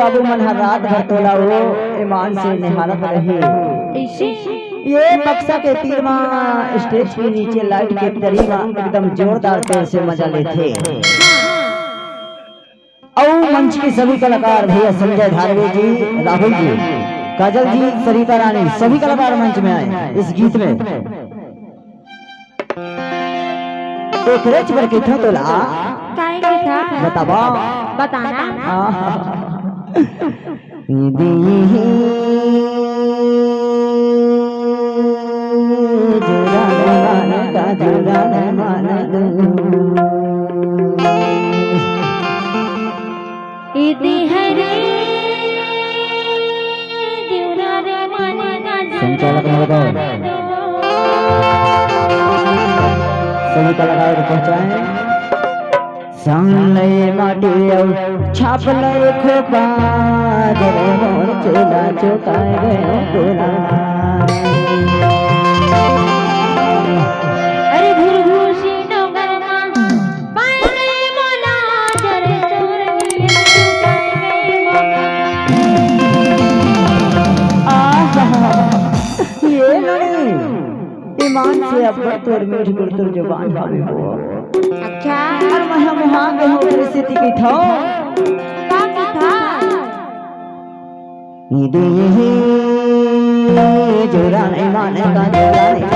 बाबू मन हर रात भर तोला वो ईमान से निहारत रहे। ये बक्सा के तीर में स्टेज के नीचे लाइट के तरीका एकदम जोरदार तौर से मजा लेते। और मंच के सभी कलाकार भैया संजय धारवे जी, राहुल जी, काजल जी, सरिता रानी, सभी कलाकार मंच में आए इस गीत में। तो खर्च पर कितना तोला बतावा बताना संचालक महोदय सभी कलाकार को पहुंचाए। सांगले माटी छाप लय खोपा जरे मोर चेला चुकाए गए तोला। अरे भूसी डोंगर मां पाए मोला जरे तोर निये चुकाए गए। ये नहीं ईमान से अब तोर मीठ गुड़तुर जुबान भावे हो। अच्छा और वहाँ वहाँ के हो परिस्थिति की था इधे ही जोरा नहीं माने का जोरा नहीं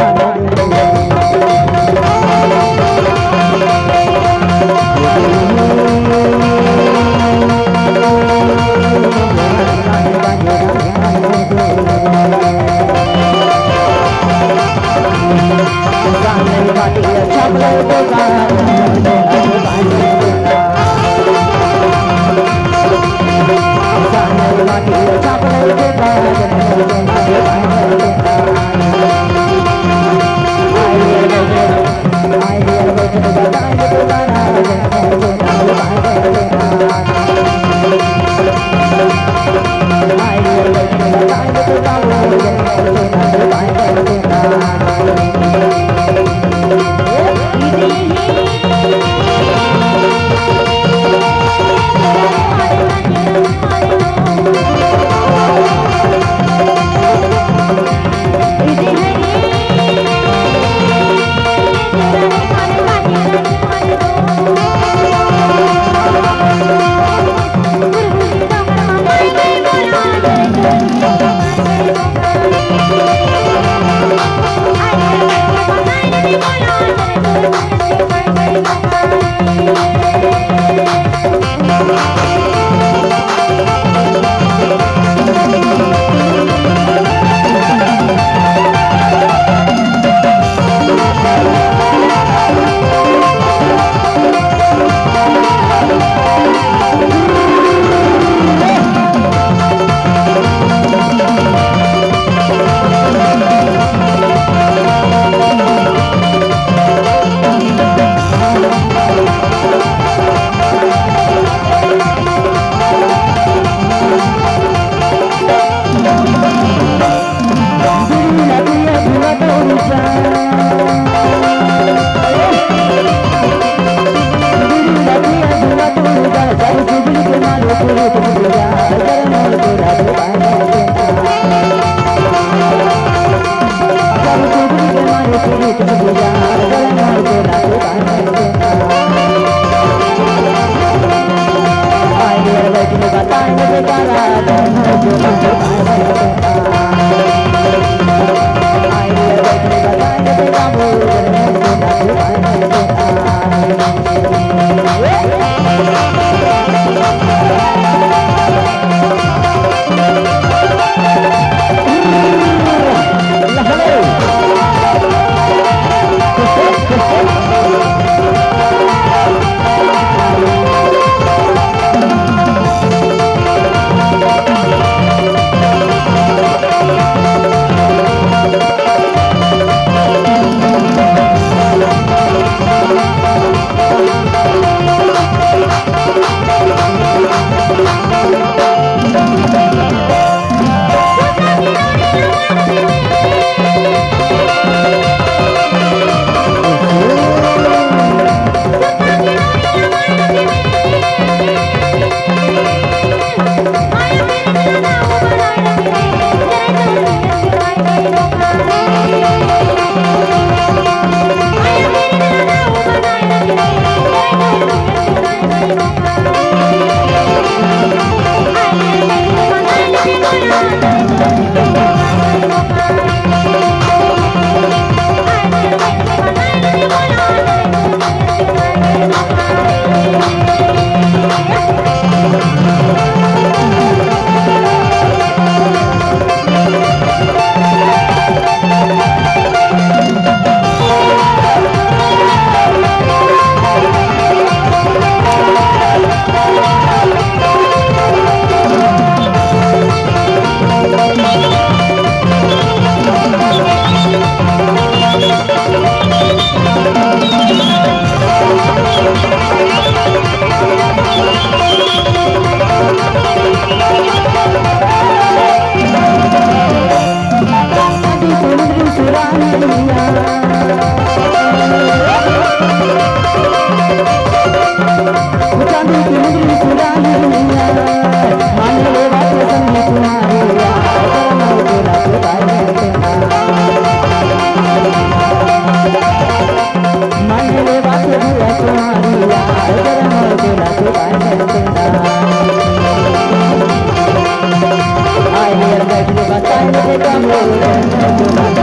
कमोर